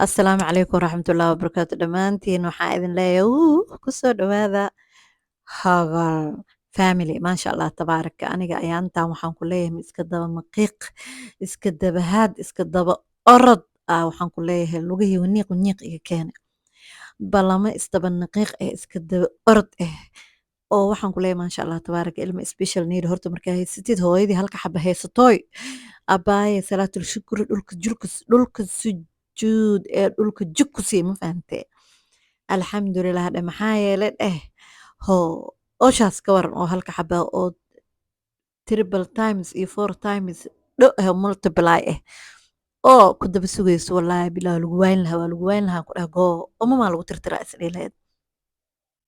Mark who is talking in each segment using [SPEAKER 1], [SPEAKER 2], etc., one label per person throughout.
[SPEAKER 1] Asalaamu calaykum waraxmatullaahi wabarakaatu dhammaantiin waxaa idin leeyahay kusoo dhawaada hagal family maasha allah tabaaraka aniga ayaantan waxaan ku leeyahay iska daba maqiiq iska daba haad iska daba orod waxaan ku leeyahay lugihii waniiq waniiq iga keena balama isdaba naqiiq iska daba orod oo waxaan ku leeyahay maasha allah tabaaraka ilma special need horta markaa haysatid hooyadii halka xaba haysatooy abaaye salaatul shukri dhulka sujuud ee dhulka jug ku sii ma fahantee alxamdulilah dhe maxaa yeele dheh hoo oshaas ka waran oo halka xaba oo triple times iyo four times multiply oo ku daba sugayso wallaahi bilah lagu wayn lahaa waa lagu wayn lahaa ku dheh goo umamaa lagu tirtiraa isdhihi lahayd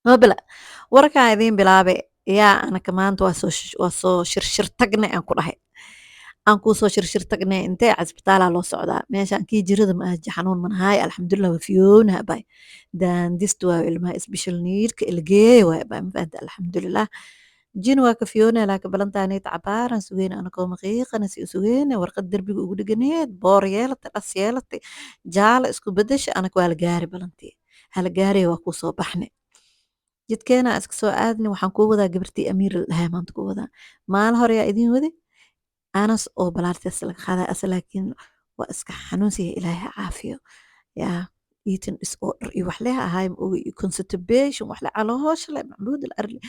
[SPEAKER 1] mabla warkaan idiin bilaabe yaa anaka maanta waa soo shirshir tagne aan ku dhahay aan kuu soo shirshir tagne intee cisbitaalaa loo socdaa meeshaan kii jirada ma ahaji xanuun manahaay alxamdulilah waa fiyoonaha bay daandist waa ilmaha isbishal niidka ilgeeya waa bay mafahanta alxamdulilah jin waa ka fiyoona laaka balantaanayt cabaaran sugeyna anakoo maqiiqana si sugeyna warqad derbiga ugu dheganeed boor yeelata dhas yeelata jaala isku bedesha anaka waa la gaari balantii hala gaaraya waa kuu soo baxne jidkeena iska soo aadni waxaan kuu wadaa gabartii amiir la dhahay maanta kuu wadaa maalin hore yaa idiin wadi anas oo balaartiis laga qaaday ase laakiin waa iska xanuunsiya ilaahay caafiyo yaa eating disorder iyo wax leh ahaay oga iyo constipation wax le caloosha le macbuud arli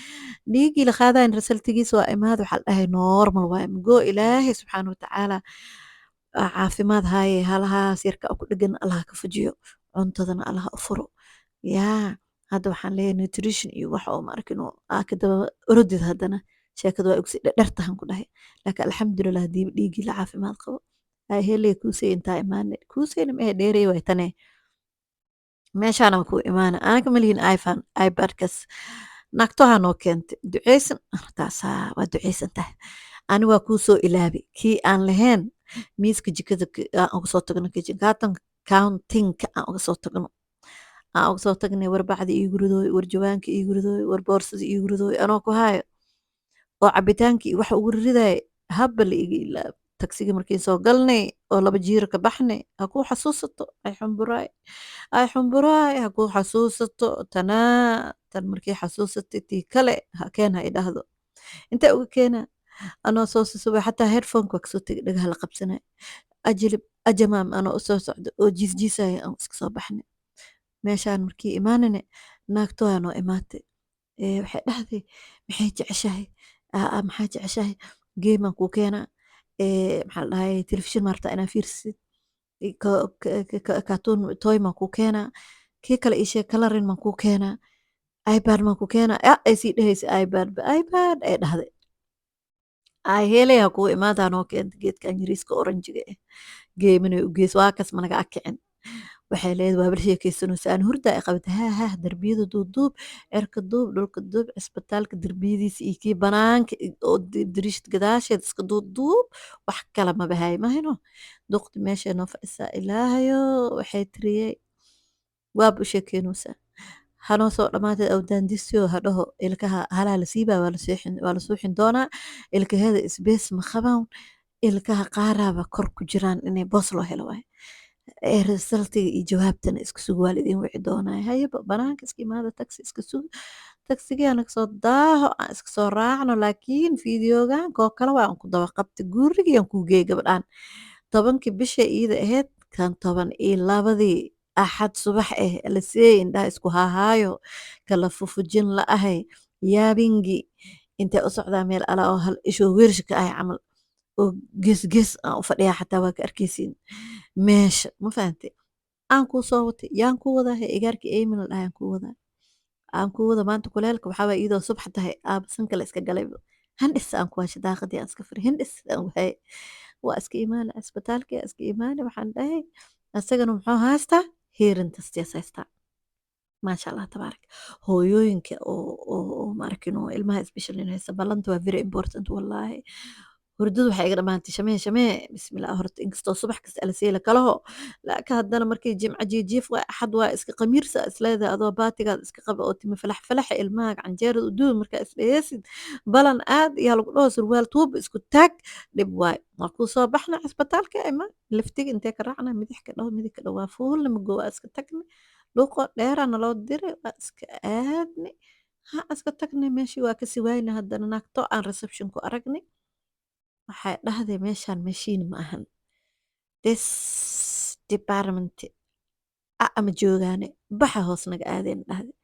[SPEAKER 1] dhiigii la qaadayn resultigiisa waa imaad waxaa la dhahay normal waaye magoo ilaahay subxaana watacaala caafimaad haaye halahaas yarka ku dhegan allah ka fujiyo cuntadana allah u furo yaa hadda waxaan leeyahay nutrition iyo wax oo maarkino ka daba orodid haddana sheekadu waa ogsi dhertahan ku dhahay laakiin alxamdulilah hadii dhiigii la caafimaad qabo heley kuusey intaa imaane kuuseyna mehe dheerey way tane meeshaana kuu imaana anaka malihin ifan ibadkas nagtoha noo keentay duceysan taasaa waa duceysan tahay ani waa kuu soo ilaabi kii aan lahayn miiska jikada aan uga soo tagno kitchen kaatan countingka aan uga soo tagno aan uga soo tagnay war bacdi ii guridooy war jawaanka ii guridooy war boorsada ii guridooy anoo ku haayo oo cabitaankii waxa ugu riday habba la iga ilaab tagsiga markiin soo galnay oo laba jiiro ka baxnay ha kuu xasuusato ay xumburaay ha kuu xasuusato tan markii xasuusatay tii kale ha keen ha idhaahdo intee uga keena anoo soo susubay xataa headphoneka waa kasoo tegay dhagaha la qabsanay ajilib ajamaam anoo usoo socda oo jiisjiisaya aan iska soo baxnay meeshaan markii imaanane naagtooya noo imaatay waxay dhahday maxay jeceshahay maxaa jeceshahay geemaan kuu keenaa maxaa la dhahay telefishin maarta inaa fiirsid kaatuun toymaan kuu keenaa kii kale ii sheeg kalarin maan kuu keenaa ibad maan kuu keenaa ay sii dhehaysa ibad ay dhahday ay helay ha kuu imaadaa noo keenta geedkan yariiska oranjiga geeminay u gees waa kas managa akicin waxay leedahay waa bar sheekaysanaysa aan hurda ay qabta ha darbiyada duuduub cirka duub dhulka duub cisbitaalka darbiyadiisa iyo kii banaanka oo dariishad gadaasheed iska duuduub wax kala ma bahay mahayno duqti meesha noo fadhisaa ilaahayo waxay tiriyey waaba u sheekeynaysaa hanoo soo dhammaatay awdaandisyo hadhaho ilkaha halaa la siibaa waa la suuxin doonaa ilkaheeda isbees ma qabaan ilkaha qaaraaba kor ku jiraan inay boos loo helo waaye resultiga iyo jawaabtana iska sug waa laidin wici doonaa hayaba banaanka iska imaada taxi iska sug taxigii aan kasoo daaho aan iska soo raacno laakiin fideogan koo kale waa aan ku daba qabtay gurigii aan kuu geeyay gabadhaan 10kii bisha iida ahayd kan 12 axad subax la seeyay indhaha isku haahaayo kala fufujin la ahay yaabingi intee u socdaa meel ala oo hal ishoo weershka ahay camal oo gees aan u fadhiyaa xataa waa ka arkaysiin meesha ma fahantay aan kuu soo watay yaan kuu wadaa igaarkii eymin la dhahay aan kuu wada maanta kuleelka waxaa waa iyadoo subax tahay aabasan kale iska galay handhis aan ku hashay daaqadii aan iska firi hindhis aan wahay waa iska imaana cisbitaalkii iska imaana waxaan dhahay asagana muxuu haystaa hearing testiyaas haystaa maasha allah tabaarak hooyooyinka oo maarkino ilmaha special in haysta ballanta waa very important wallaahi hurdadu waxay iga dhamaantay shamee shamee bismillah horta inkastoo subax kasta ala seela kalaho laakiin haddana markii jimca jiijiif waa axad waa iska qamiirsa isleedahay adoo baatigaad iska qaba oo timi falax falaxa ilmahaaga canjeerada uduun markaa isdheyeesid balan aad iyaa lagu dhaho surwaal tuuba isku taag dhib waay waa kuu soo baxna cisbitaalka ima liftiga intee ka raacna midix ka dhaho midig ka dhaho waa fuulna mago waa iska tagna luuqo dheeraa naloo diray waa iska aadnay ha iska tagnay meeshii waa kasi waayna haddana naagtoo aan reception ku aragnay waxay dhahday meeshaan mashiin ma ahan this department ama joogaane baxa hoos naga aadeen dhahday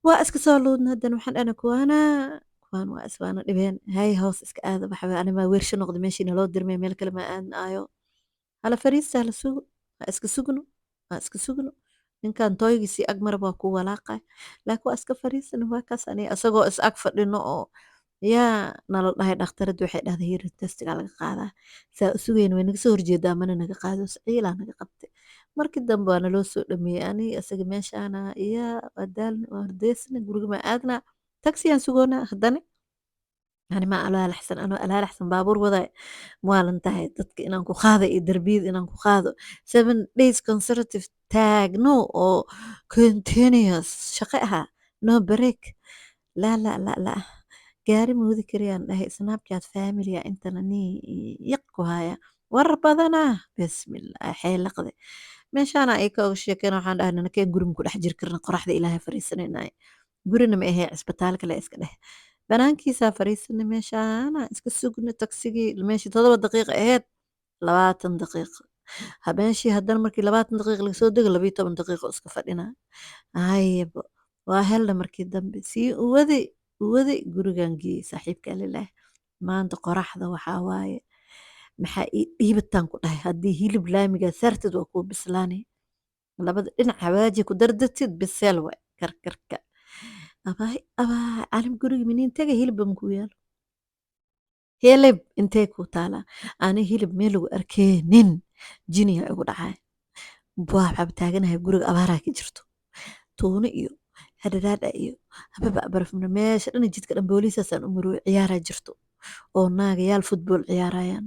[SPEAKER 1] waa iska soo luudna haddana waxaan dhahna kuwaan waa iswaana dhibeen hay hoos iska aada baxa animaa weersho noqda meeshiina loo dirmay meel kale ma aadna aayo hala fariista hala sugo waa iska sugno waa iska sugno ninkan tooygiisii ag marab waa ku walaaqay laakiin waa iska fariisana waa kaas aniga isagoo is ag fadhino oo yaa nala dhahay dhakhtaradu waxay dhahday hirin testiga laga qaadaa saa u sugeyn way naga soo horjeedaa mana naga qaado ciilaa naga qabtay markii dambe waa naloo soo dhameeyey ani isaga meeshaana iyaa waa daalna waa hordeysna guriga ma aadna tagsiyaan sugoonaa haddana يعني ما ألا لحسن أنا ألا لحسن بابور وضع موالن تاهي dadka inaan ku qaado iyo darbiyada inaan ku qaado 7 days consecutive taagno oo continuous shaqo aha no break لا لا لا لا gaari ma wadi karayaan dhahay snapchat family intana ni yaqku haya war badana bismillah xeelaqde meeshaan ay ka sheekeen waxaan dhahay nakeen guriga ku dhex jiri karna qoraxda ilaahay fariisanaynaay gurina ma ahee cisbitaalka la iska dheh banaankiisaa fariisanay meeshaana iska sugna tagsigii meeshii 7 daqiiqo aheyd 20 daqiiqo habeenshii haddana markii 20 daqiiqo laga soo dego 12 daqiiqo iska fadhinaa hayabo waa helna markii dambe sii uwaday gurigan geeyey saaxiibka lilaah maanta qoraxda waxaa waaye maxaa ii dhiibataan ku dhahay haddii hilib laamigaa saartid waa kuu bislaanay labada dhinac hawaaji ku dardartid biseel waay karkarka abaa calim guriga miniin taga hilibba makuu yaalo hilib intee kuu taalaa ani hilib meel lagu arkeenin jiniya igu dhacay waxaaba taaganahay guriga abaaraa ka jirto tuuno iyo hadhadhaadha iyo hababa barafmna meesha dhana jidka dhan booliisaasaan u marooy ciyaaraa jirto oo naagayaal futbool ciyaarayaan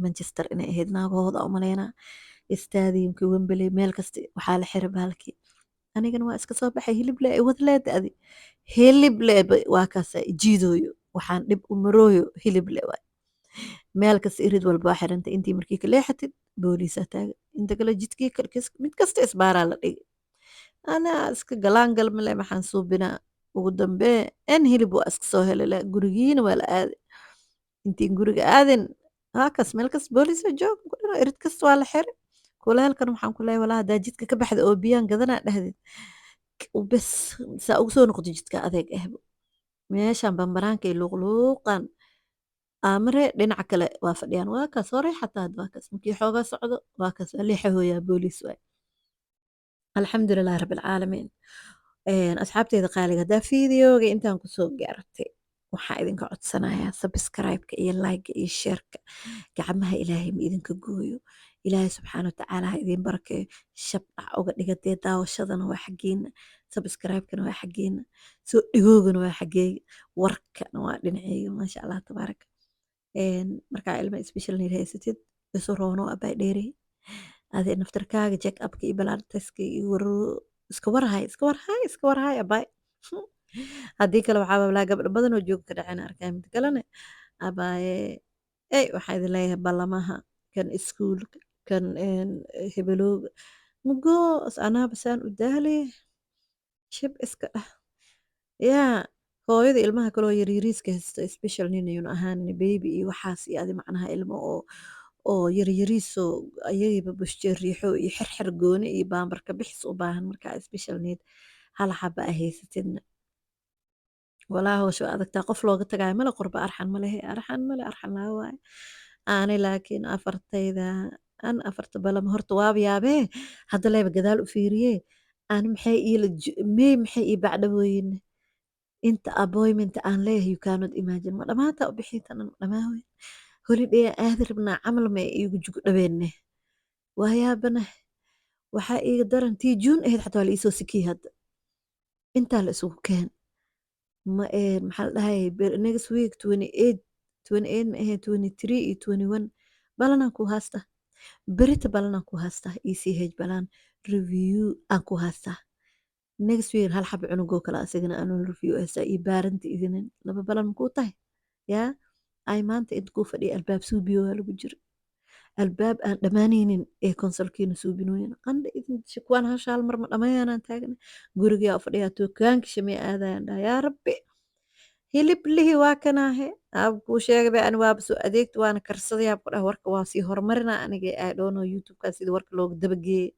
[SPEAKER 1] manchester inay ahayd naagahooda u malaynaa istaadiumkii wembley meel kasta waxaa la xira baalkii anigana waa iska soo baxay hilib le wad leedadi hilib le waa kaasa jiidooyo waxaan dhib u marooyo hilib le waay meel kasta irid walba waa xiranta intii markii ka leexatid booliisaa taaga inta kale jidkii mid kasta isbaaraa la dhigay anaa iska galaangal male maxaan suubinaa ugu dambee en hilib waa iska soo helala gurigiina waa la aaday intiin guriga aadin haakas meel kasta booliisa joog kudhino irid kasta waa la xiray kuleelkan waxaan ku leeyahay walaa hadaa jidka ka baxda oo biyaan gadanaa dhahdid bes saa ugu soo noqdo jidka adeeg ahbo meeshan bambaraanka iyo luuqluuqan amre dhinaca kale waa fadhiyaan waa kaas horey xataa waa kaas markii xoogaa socdo waa kaas waa leexa hooyaa booliis waay alxamdulilah rabbilcaalamiin asxaabteeda qaaliga haddaa fiideoga intaan kusoo gaartay waxaa idinka codsanayaa sabskraibka iyo laayga iyo sheerka gacmaha ilaahay ma idinka gooyo ilaahay subxaana watacaala ha idiin barakeeyo shabdhac uga dhigadee daawashadana waa xaggeena sabskraibkana waa xaggeena soo dhigoogana waa xaggeega warkana waa dhinaceyga maasha allah tabaaraka markaa ilma special need haysatid isu roono abaa dheerey adee naftarkaaga check upka iyo balaartaska iyo iska warhay abaay haddii kale waxaa bablaa gabdho badan oo jooga ka dhacena arkaa mid kalene abaaye waxaa idin leeyahay ballamaha kan iskuulka kan hebelooga mugoos anaabasaan u daale shib iska dhah yaa hooyada ilmaha kaloo yaryariiska haysta special ninayun ahaanin baby iyo waxaas iyo adi macnaha ilmo oo yaryariiso ayagiiba bushjeer riixo iyo xirxir gooni iyo baambarka bixis u baahan markaa special need hal xaba a haysatidna walaa hoosho adagtaa qof looga tagaayo male qorba arxan malehe arxan laa waaye aanay laakiin afarta balama horta waaba yaabee hadda leeba gadaal u fiiriye aan maxay ii bacdhabooyine inta appointment aan leeyahay you cannot imagine ma dhamaata u bixiitanan ma dhamaawe holiday aadi rabnaa camal ma iigu jugu dhabeenne waayaabana waxaa iiga daran tii juun ahayd xataa waa la iisoo sikiyey hadda intaa la isugu keen maxaa la dhahay next week 28 28 ma ahe 23 iyo 21 balanaan ku haystaa berita balanaan ku haystaa ECH balan review aan ku haystaa next week hal xaba cunugoo kale asagana aanun review haystaa iyo baaranti idinin laba balan makuu tahay yaa ay maanta inta kuu fadhiya albaab suubiyo waa lagu jiro albaab aan dhammaanaynin ee konsolkiina suubinooyin qandha idin shikwaan hashaal mar ma dhammayaanaan taagna gurigaa u fadhiyaa tukaanka shamee aadayaan dhaha yaa rabbi hilib lihi waa kanaahe aab kuu sheegay ani waaba soo adeegta waana karsadayaa ku dhaha warka waa sii horumarina aniga I don't know youtube-kan sida warka looga dabageeyey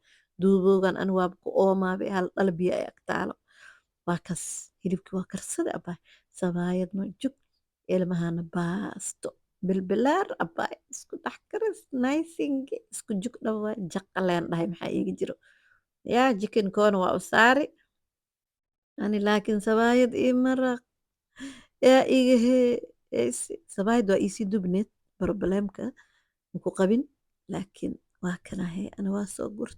[SPEAKER 1] duuboogan ani waaba ku oomaabe hal dhal biyo ay agtaalo waa kas hilibkii waa karsada abaa sabaayadno jug ilmahana baasto bilbilaar abaa isku dhex karis naysingi isku jug dhawa jaqaleen dhahay maxaa iiga jiro yaa jikinkoona waa u saari ani laakiin sabaayad ii maraq yaa iga hee sabaayad waa iisii dubneed broblemka maku qabin laakiin waa kanahe ana waa soo gurta